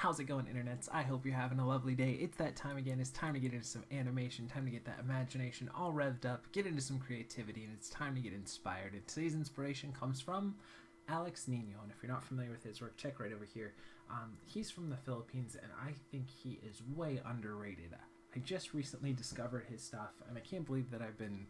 How's it going, internets? I hope you're having a lovely day. It's that time again. It's time to get into some animation, time to get that imagination all revved up, get into some creativity, and it's time to get inspired. And today's inspiration comes from Alex Niño, and if you're not familiar with his work, check right over here. He's from the Philippines, and I think he is way underrated. I just recently discovered his stuff, and I can't believe that I've been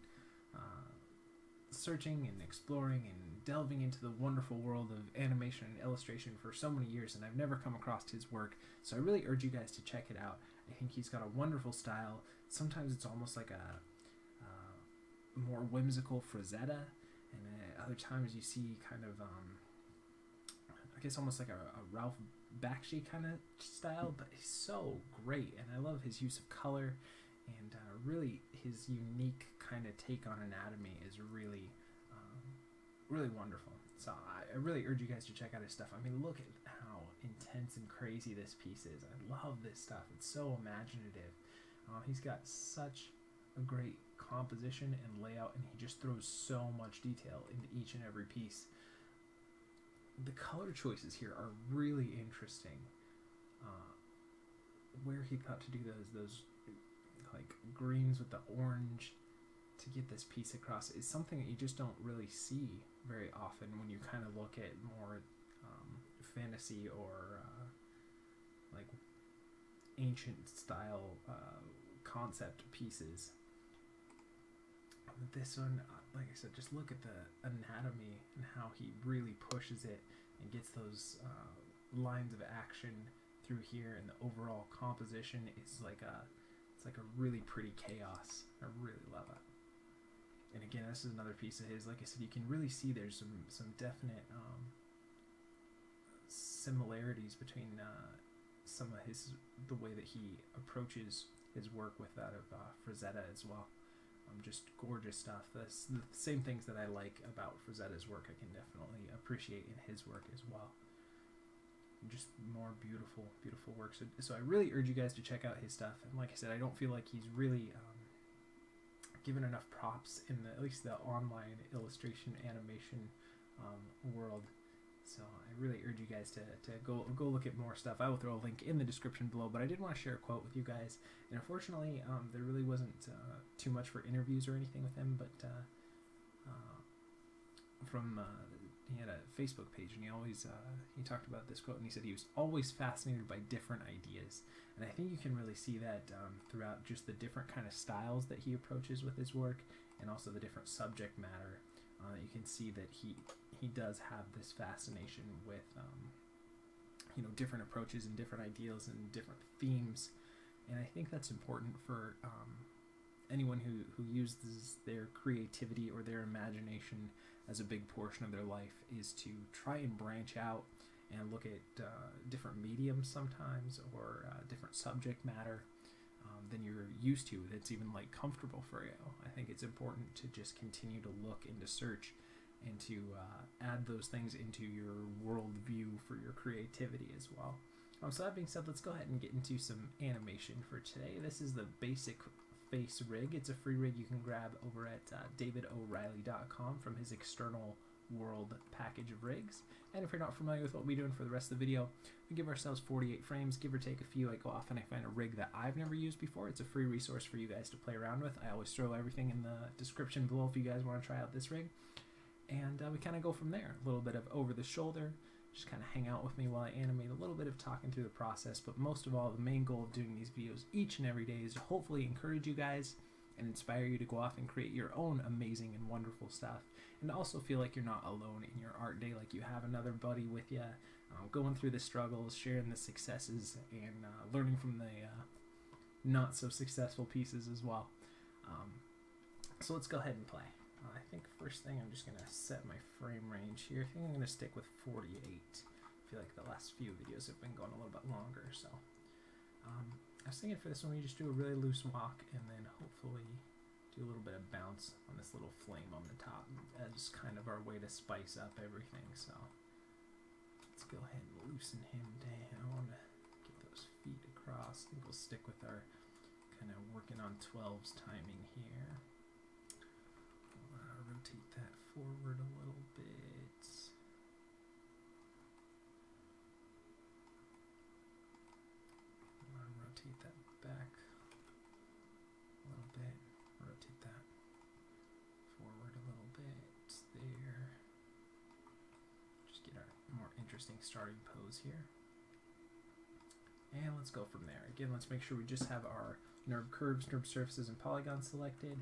searching and exploring and delving into the wonderful world of animation and illustration for so many years, and I've never come across his work, so I really urge you guys to check it out. I think he's got a wonderful style. Sometimes it's almost like a more whimsical Frazetta, and other times you see kind of I guess almost like a Ralph Bakshi kind of style, but he's so great, and I love his use of color, and really his unique kind of take on anatomy is really really wonderful. So I really urge you guys to check out his stuff. I mean, look at how intense and crazy this piece is. I love this stuff. It's so imaginative. He's got such a great composition and layout, and he just throws so much detail into each and every piece. The color choices here are really interesting. Where he thought to do those like greens with the orange to get this piece across is something that you just don't really see very often when you kind of look at more fantasy or like ancient style concept pieces. This one, like I said, just look at the anatomy and how he really pushes it and gets those lines of action through here, and the overall composition is like it's like a really pretty chaos. I really love it. And again, this is another piece of his. Like I said, you can really see there's some definite similarities between some of the way that he approaches his work with that of Frazetta as well. Just gorgeous stuff. The same things that I like about Frazetta's work, I can definitely appreciate in his work as well. Just more beautiful, beautiful work. So I really urge you guys to check out his stuff. And like I said, I don't feel like he's really given enough props in at least the online illustration animation world. So I really urge you guys to go look at more stuff. I will throw a link in the description below, but I did want to share a quote with you guys. And unfortunately, there really wasn't too much for interviews or anything with him, but he had a Facebook page, and he talked about this quote, and he said he was always fascinated by different ideas. And I think you can really see that throughout just the different kind of styles that he approaches with his work, and also the different subject matter. You can see that he does have this fascination with different approaches and different ideals and different themes, and I think that's important for anyone who uses their creativity or their imagination as a big portion of their life, is to try and branch out and look at different mediums sometimes, or different subject matter than you're used to, that's even like comfortable for you. I think it's important to just continue to look and to search and to add those things into your worldview for your creativity as well. So that being said, let's go ahead and get into some animation for today. This is the basic face rig. It's a free rig you can grab over at davidoreilly.com from his external world package of rigs. And if you're not familiar with what we're doing for the rest of the video, we give ourselves 48 frames, give or take a few. I go off and I find a rig that I've never used before. It's a free resource for you guys to play around with. I always throw everything in the description below if you guys want to try out this rig. And we kind of go from there. A little bit of over the shoulder, just kind of hang out with me while I animate, a little bit of talking through the process. But most of all, the main goal of doing these videos each and every day is to hopefully encourage you guys and inspire you to go off and create your own amazing and wonderful stuff, and also feel like you're not alone in your art day, like you have another buddy with you, going through the struggles, sharing the successes, and learning from the not so successful pieces as well. So let's go ahead and play. I think first thing I'm just going to set my frame range here. I think I'm going to stick with 48. I feel like the last few videos have been going a little bit longer, so I was thinking for this one we just do a really loose walk, and then hopefully do a little bit of bounce on this little flame on the top as kind of our way to spice up everything. So let's go ahead and loosen him down, get those feet across. I think we'll stick with our kind of working on 12s timing here. Rotate that forward a little bit. interesting starting pose here. And let's go from there. Again, let's make sure we just have our NURB curves, NURB surfaces, and polygons selected.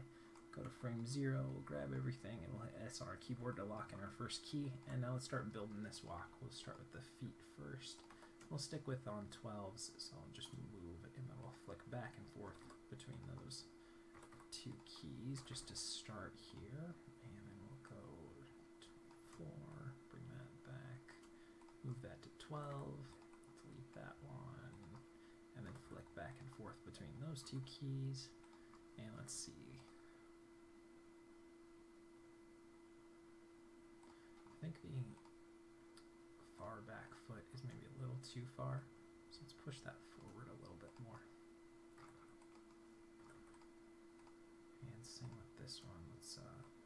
Go to frame 0, we'll grab everything, and we'll hit S on our keyboard to lock in our first key. And now let's start building this walk. We'll start with the feet first. We'll stick with on 12s, so I'll just move it, and then we'll flick back and forth between those two keys just to start here. And then we'll go 24, bring that back, move that to 12, delete that one, and then flick back and forth between those two keys. And let's see. I think the far back foot is maybe a little too far, so let's push that forward a little bit more. And same with this one, let's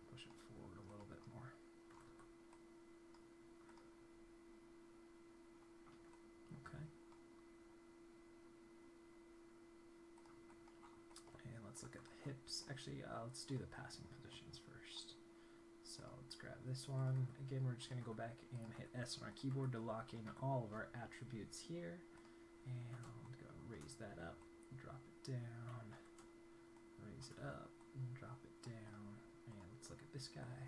push it forward a little bit more. Okay. And let's look at the hips. Actually, let's do the passing positions first. So let's grab this one. Again, we're just going to go back and hit S on our keyboard to lock in all of our attributes here. And I'm going to raise that up, drop it down, raise it up, and drop it down. And let's look at this guy.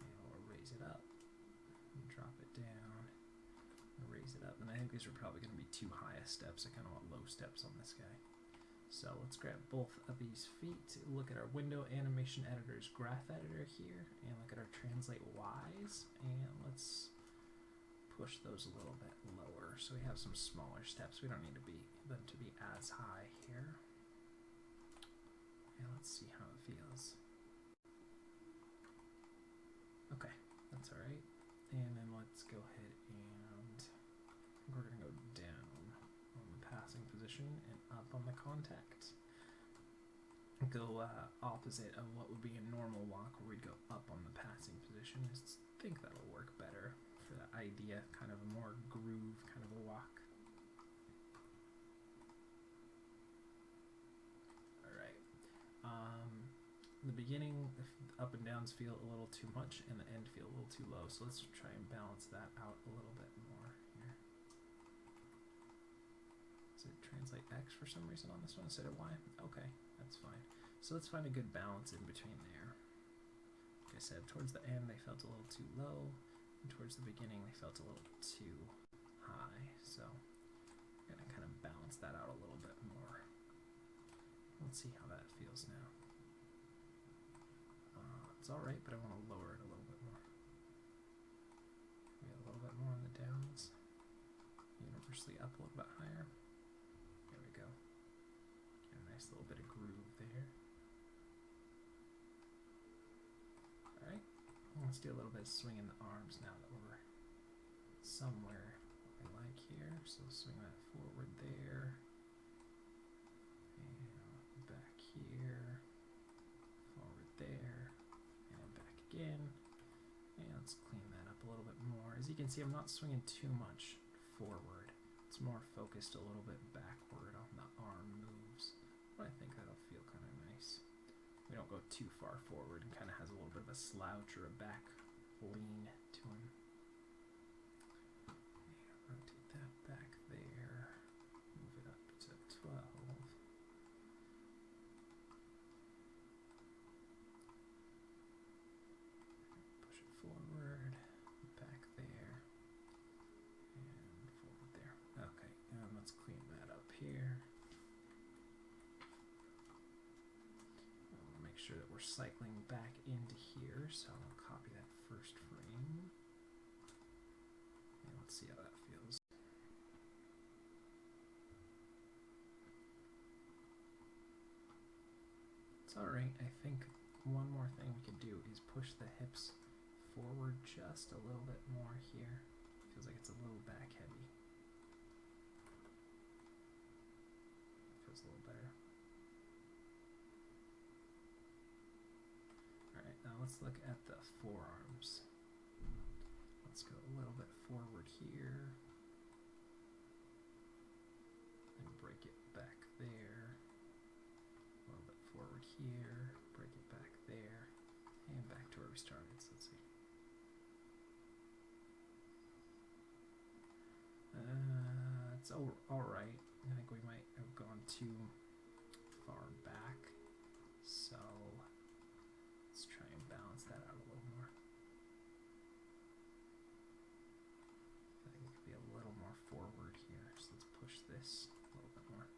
And we'll raise it up, and drop it down, and raise it up. And I think these are probably going to be too high steps. I kind of want low steps on this guy. So let's grab both of these feet, look at our window animation editor's graph editor here, and look at our translate Y's, and let's push those a little bit lower so we have some smaller steps. We don't need them to be as high here. And let's see how it feels. Okay, that's all right. And then let's go ahead and we're going to go down on the passing position and up on the contact. Go opposite of what would be a normal walk where we'd go up on the passing position. I think that'll work better for that idea, kind of a more groove kind of a walk. Alright. In the beginning, if up and downs feel a little too much and the end feel a little too low, so let's try and balance that out a little bit more here. Does it translate X for some reason on this one instead of Y? Okay, that's fine. So let's find a good balance in between there. Like I said, towards the end they felt a little too low, and towards the beginning they felt a little too high. So I'm going to kind of balance that out a little bit more. Let's see how that feels now. It's alright, but I want to lower it a little bit more. Maybe a little bit more on the downs. Universally up a little bit higher. There we go. Get a nice little bit of groove there. Alright, let's do a little bit of swinging the arms now that we're somewhere I like here. So swing that forward there. And back here. Forward there. And back again. And let's clean that up a little bit more. As you can see, I'm not swinging too much forward. It's more focused a little bit backward on the arm moves. But I think that'll feel kind of nice. We don't go too far forward and kind of has a little bit of a slouch or a back lean to him. And rotate that back there. Move it up to 12. Push it forward, back there, and forward there. Okay, and let's clean that up here. Make sure that we're cycling back into here, so I'll copy that first frame. And let's see how that feels. It's alright. I think one more thing we could do is push the hips forward just a little bit more here. Feels like it's a little back heavy. Feels a little better. Alright, now let's look at the forearms. Let's go a little bit forward here. And break it back there. A little bit forward here. Break it back there. And back to where we started. So let's see. It's alright. I think we might have gone too far back. So let's try and balance that out a little more. I think it could be a little more forward here. So let's push this a little bit more.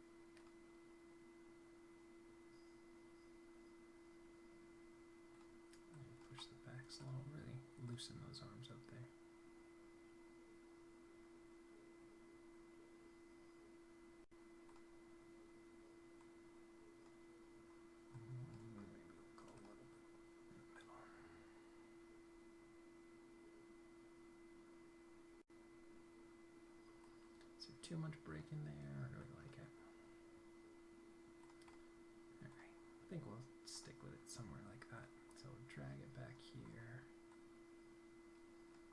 And push the back slow, really loosen those arms up there. Too much break in there, or do we like it? Alright, I think we'll stick with it somewhere like that. So drag it back here,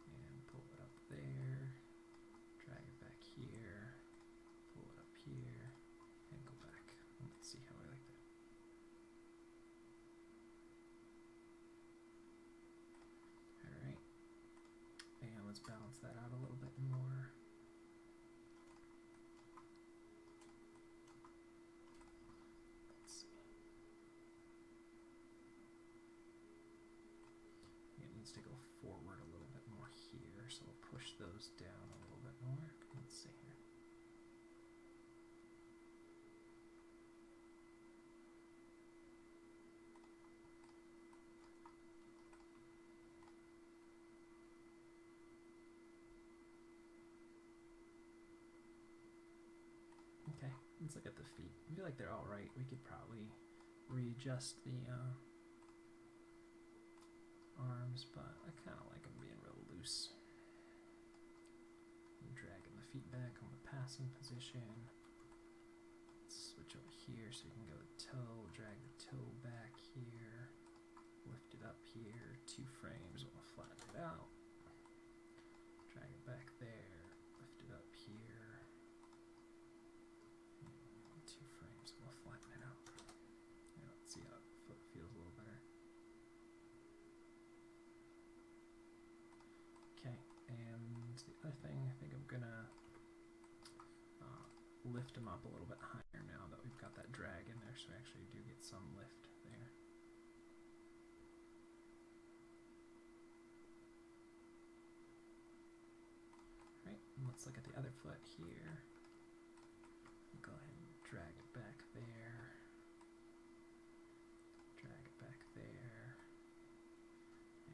and pull it up there, drag it back here, pull it up here, and go back. Let's see how I like that. Alright, and let's balance that out a little bit more. To go forward a little bit more here, so we'll push those down a little bit more. Let's see here. Okay, let's look at the feet. I feel like they're all right. We could probably readjust the arms, but I kind of like them being real loose. I'm dragging the feet back on the passing position. Let's switch over here so you can go to toe, drag the toe back here, lift it up here, 2 frames, we'll flatten it out. Drag it back there, lift it up here, and 2 frames, we'll flatten it out. Yeah, let's see how the foot feels a little better. Okay, and the other thing, I think I'm gonna lift them up a little bit higher now that we've got that drag in there, so we actually do get some lift there. Alright, let's look at the other foot here. Go ahead and drag it back there. Drag it back there.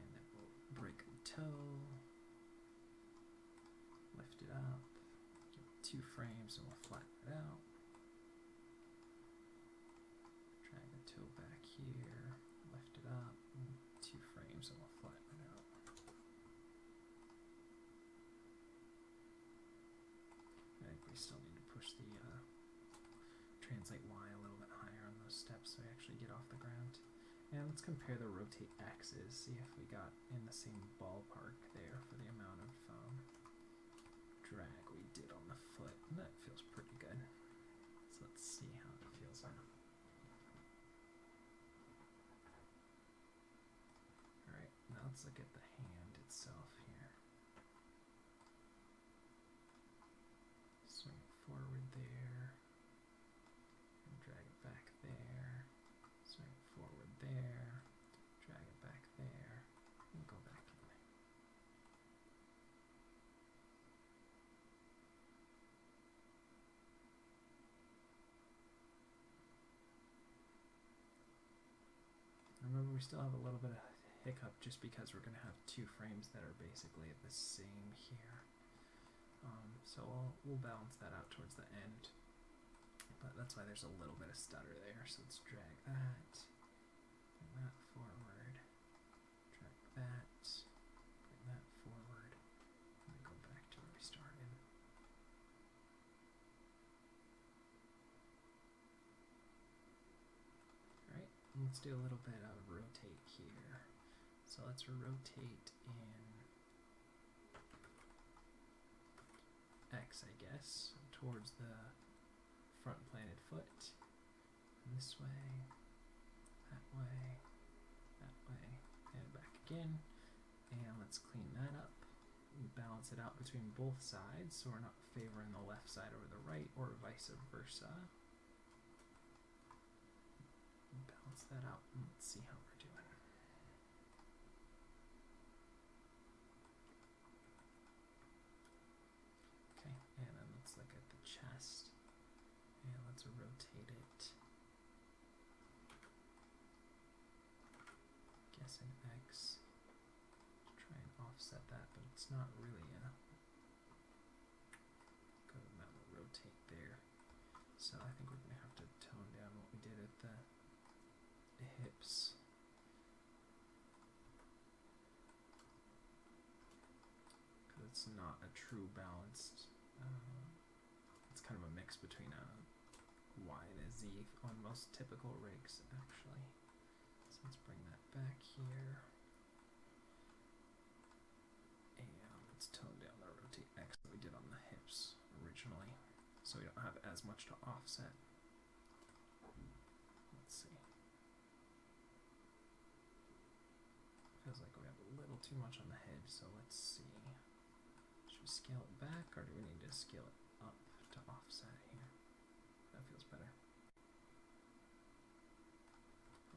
And then we'll break the toe. Lift it up, give it 2 frames, and we'll flatten it out. Drag the toe back here, lift it up, and 2 frames, and we'll flatten it out. I think we still need to push the translate Y a little bit higher on those steps so we actually get off the ground. And let's compare the rotate axes, see if we got in the same ballpark there for the amount of drag we did on the foot, and that feels pretty good. So let's see how it feels now. Alright, now let's look at the hand itself here. Swing it forward there, and drag it back there, swing it forward there, drag it back there, and go back in there. Remember, we still have a little bit of hiccup just because we're going to have 2 frames that are basically the same here. So we'll balance that out towards the end. But that's why there's a little bit of stutter there. So let's drag that, bring that forward, drag that, bring that forward, and go back to where we started. Alright, let's do a little bit of rotate here. So let's rotate in X, I guess, towards the front planted foot. This way, that way, that way, and back again. And let's clean that up. And balance it out between both sides so we're not favoring the left side over the right or vice versa. Balance that out and let's see how we're doing. Okay, and then let's look at the chest and let's rotate it. Guess an X. Try and offset that, but it's not really a good amount of rotate there. So I think we're going to have to tone down what we did at the hips. Because it's not a true balanced, it's kind of a mix between a Y and a Z on most typical rigs actually. So let's bring that back here. Tone down the rotate X that we did on the hips originally, so we don't have as much to offset. Let's see. Feels like we have a little too much on the head, so let's see. Should we scale it back, or do we need to scale it up to offset here? That feels better.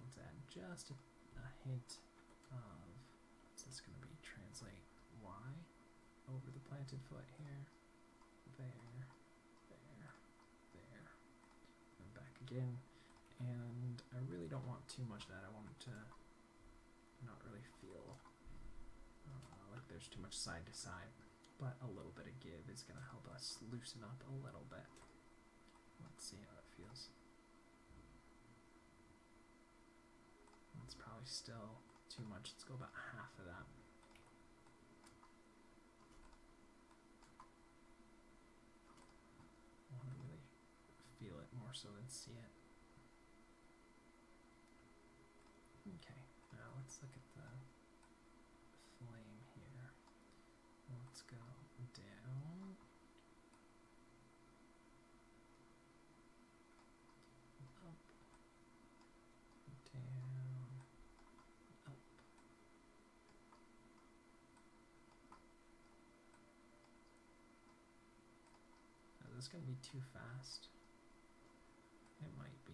Let's add just a hint of, what's this going to be? Translate Y over the planted foot here, there, and back again. And I really don't want too much of that. I want it to not really feel like there's too much side to side, but a little bit of give is going to help us loosen up a little bit. Let's see how it feels. It's probably still too much. Let's go about half of that. I want to really feel it more so than see it. Okay, now let's look at the flame here. Let's go down, up, down, up. Now, is this going to be too fast? It might be,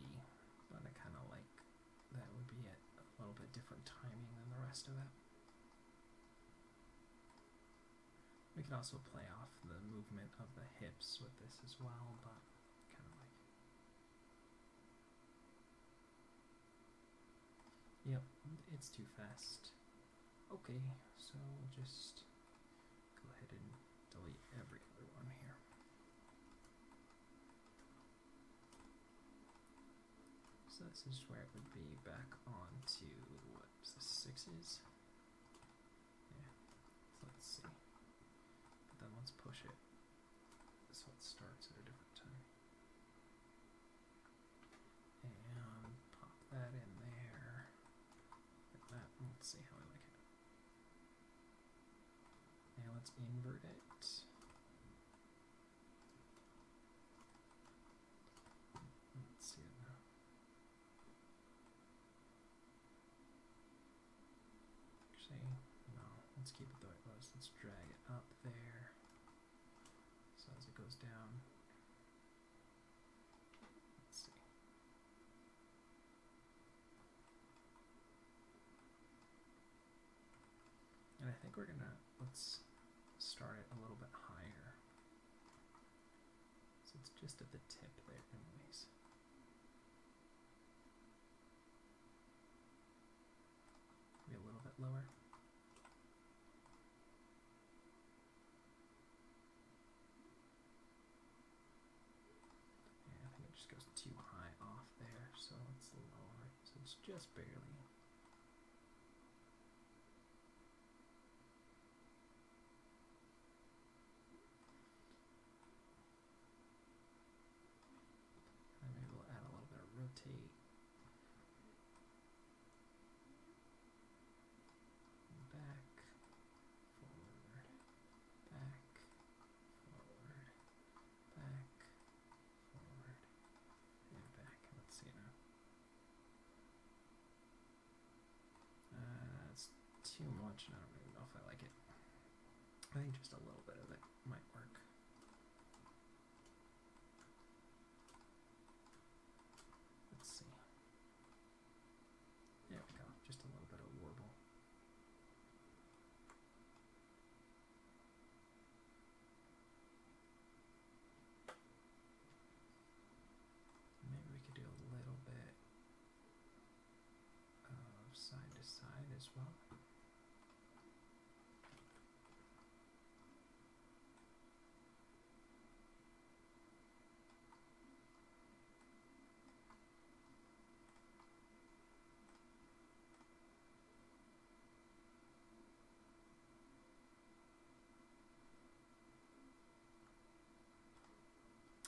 but I kind of like that would be at a little bit different timing than the rest of it. We could also play off the movement of the hips with this as well, but kind of like... Yep, it's too fast. Okay, so we'll just go ahead and delete every other one here. So this is where it would be back on to, what is this, 6s? Yeah, so let's see. But then let's push it so it starts at a different time. And pop that in there. Like that. Let's see how I like it. And let's invert it. Let's see it now. Actually, no. Let's keep it the way it was. Let's drag it up there. So as it goes down. Let's see. And I think we're gonna, let's start it a little bit higher. So it's just at the tip there anyways. Maybe a little bit lower. Yeah, I think it just goes too high off there, so let's lower it. So it's just barely. Rotate back, forward, back, forward, back, forward, and back. Let's see now. It's too much, and I don't really know if I like it. I think just a little bit of it might work. Let's see. There we go. Just a little bit of warble. Maybe we could do a little bit of side to side as well.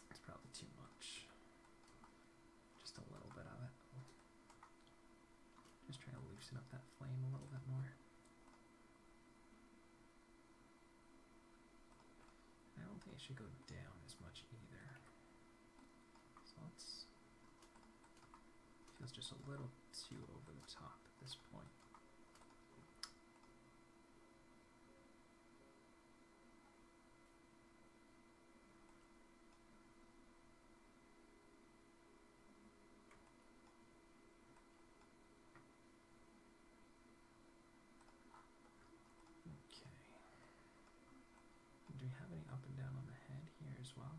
It's probably too much. Just a little bit of it. Just trying to loosen up that flame a little bit more. I don't think it should go down as much either. So let's... Feels just a little too over the top at this point. Do we have any up and down on the head here as well?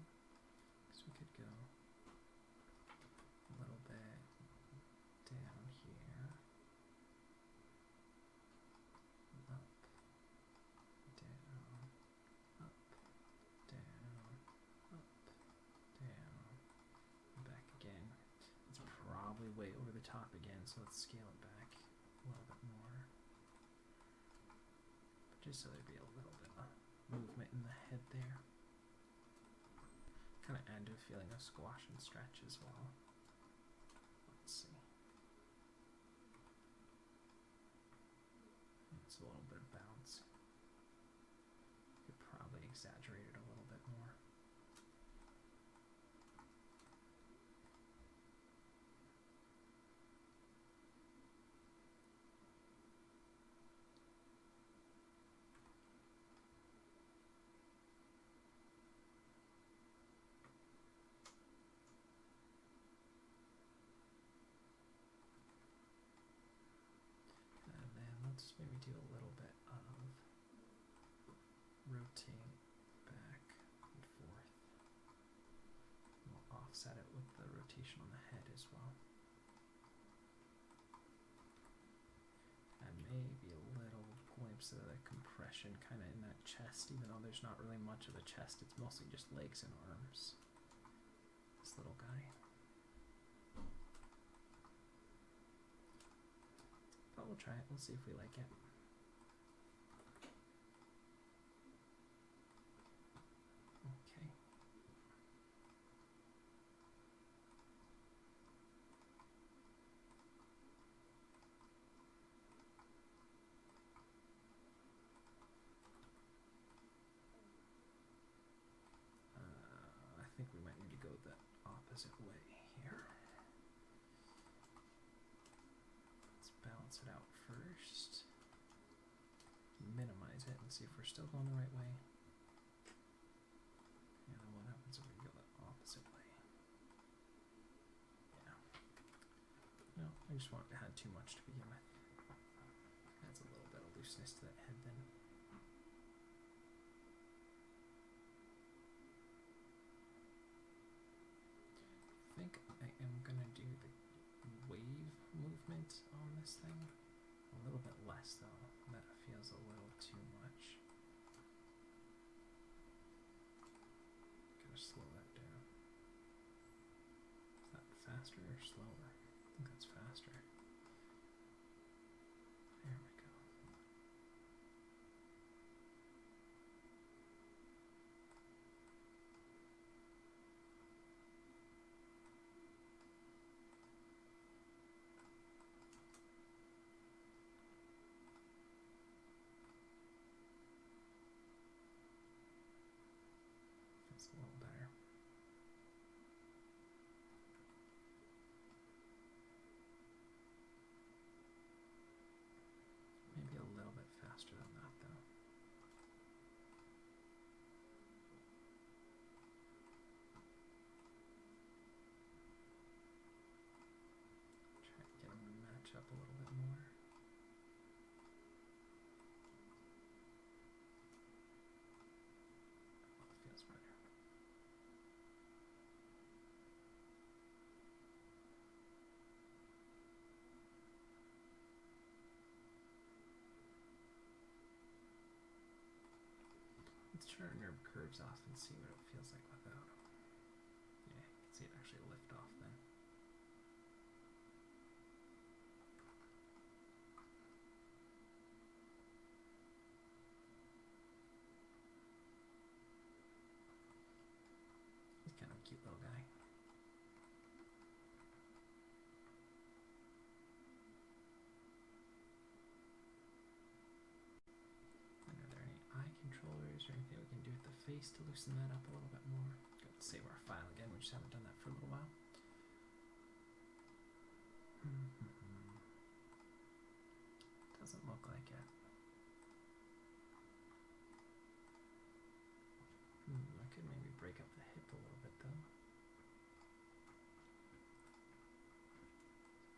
Because we could go a little bit down here, up, down, up, down, up, down, and back again. It's probably way over the top again, so let's scale it back a little bit more. But just so there'd be a little bit of movement in the head there. Kind of add to a feeling of squash and stretch as well. Let's see. It's a little bit of bounce. Could probably exaggerate it a little bit more. Let's maybe do a little bit of rotate back and forth. We'll offset it with the rotation on the head as well. And maybe a little glimpse of the compression kind of in that chest, even though there's not really much of a chest, it's mostly just legs and arms. This little guy. But we'll try it. We'll see if we like it. Okay. I think we might need to go the opposite way here. Balance it out first, minimize it, and see if we're still going the right way. And then what happens if we go the opposite way? Yeah. No, I just want it had too much to begin with. Adds a little bit of looseness to that head then. I think I am gonna do the wave movement on this thing. A little bit less though. That feels a little too much. Gotta slow that down. Is that faster or slower? I think that's faster. There we go. Feels a little better. turn our nerve curves off and see what it feels like without them. Yeah, you can see it actually lift off then. He's kind of a cute little guy. Controllers or anything we can do with the face to loosen that up a little bit more. Go to save our file again, we just haven't done that for a little while. Doesn't look like it. I could maybe break up the hip a little bit though.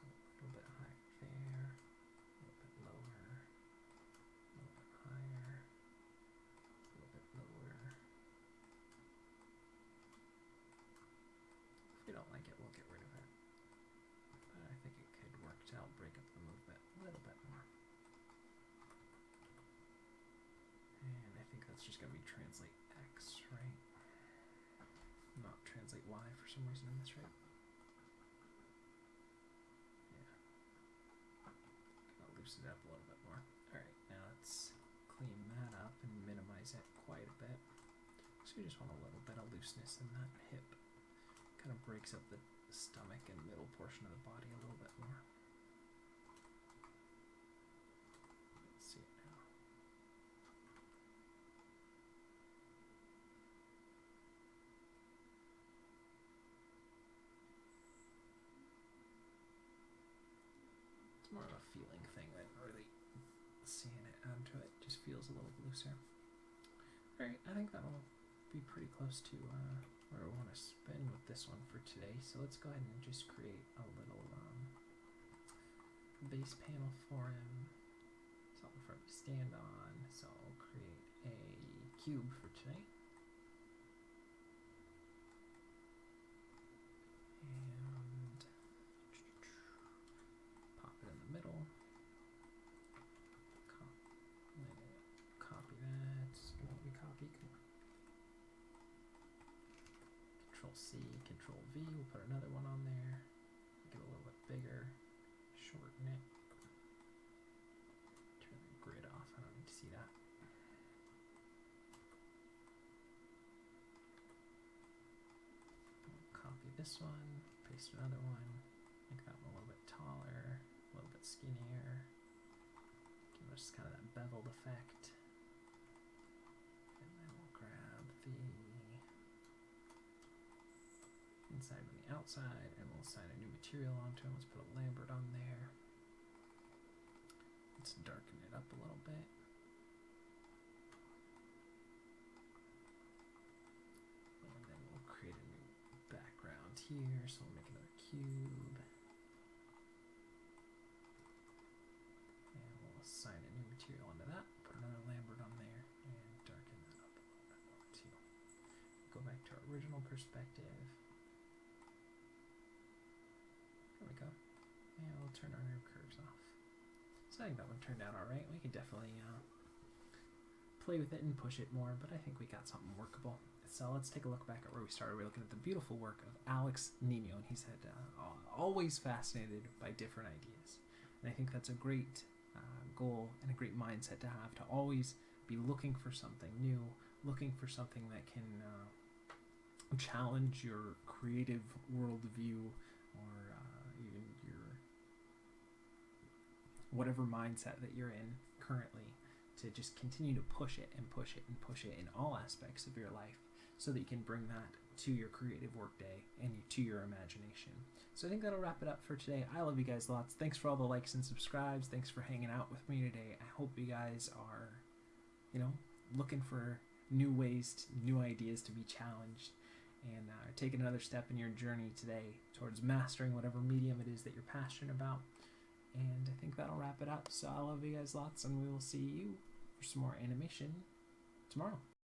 Go a little bit higher there, a little bit lower, a little bit higher. If we don't like it, we'll get rid of it. But I think it could work to help break up the movement a little bit more. And I think that's just going to be translate X, right? Not translate Y for some reason in this, right? Yeah. I'll loosen it up a little bit more. Alright, now let's clean that up and minimize it quite a bit. So we just want a little bit of looseness in that hip. Kind of breaks up the stomach and middle portion of the body a little bit more. Let's see it now. It's more of a feeling thing than really seeing it onto it. Just feels a little looser. Alright, I think that'll be pretty close to where we want to spin with this one for today. So let's go ahead and just create a little base panel for him, something for him to stand on. So I'll create a cube for today. And pop it in the middle. Copy that. Copy. Control C, Control V, we'll put another one on there, make it a little bit bigger, shorten it, turn the grid off, I don't need to see that. We'll copy this one, paste another one, make that one a little bit taller, a little bit skinnier, give us kind of that beveled effect, and then we'll grab the inside and the outside, and we'll assign a new material onto it. Let's put a Lambert on there. Let's darken it up a little bit. And then we'll create a new background here, so we'll make another cube. And we'll assign a new material onto that, put another Lambert on there, and darken that up a little bit more too. Go back to our original perspective. There we go. And we'll turn our nerve curves off. So I think that one turned out alright. We can definitely play with it and push it more, but I think we got something workable. So let's take a look back at where we started. We're looking at the beautiful work of Alex Niño, and he said, always fascinated by different ideas. And I think that's a great goal and a great mindset to have, to always be looking for something new, looking for something that can challenge your creative worldview, or even your whatever mindset that you're in currently, to just continue to push it and push it and push it in all aspects of your life, so that you can bring that to your creative workday and to your imagination. So I think that'll wrap it up for today. I love you guys lots. Thanks for all the likes and subscribes. Thanks for hanging out with me today. I hope you guys are, looking for new ways, new ideas to be challenged, and taking another step in your journey today towards mastering whatever medium it is that you're passionate about. And I think that'll wrap it up. So I love you guys lots, and we will see you for some more animation tomorrow.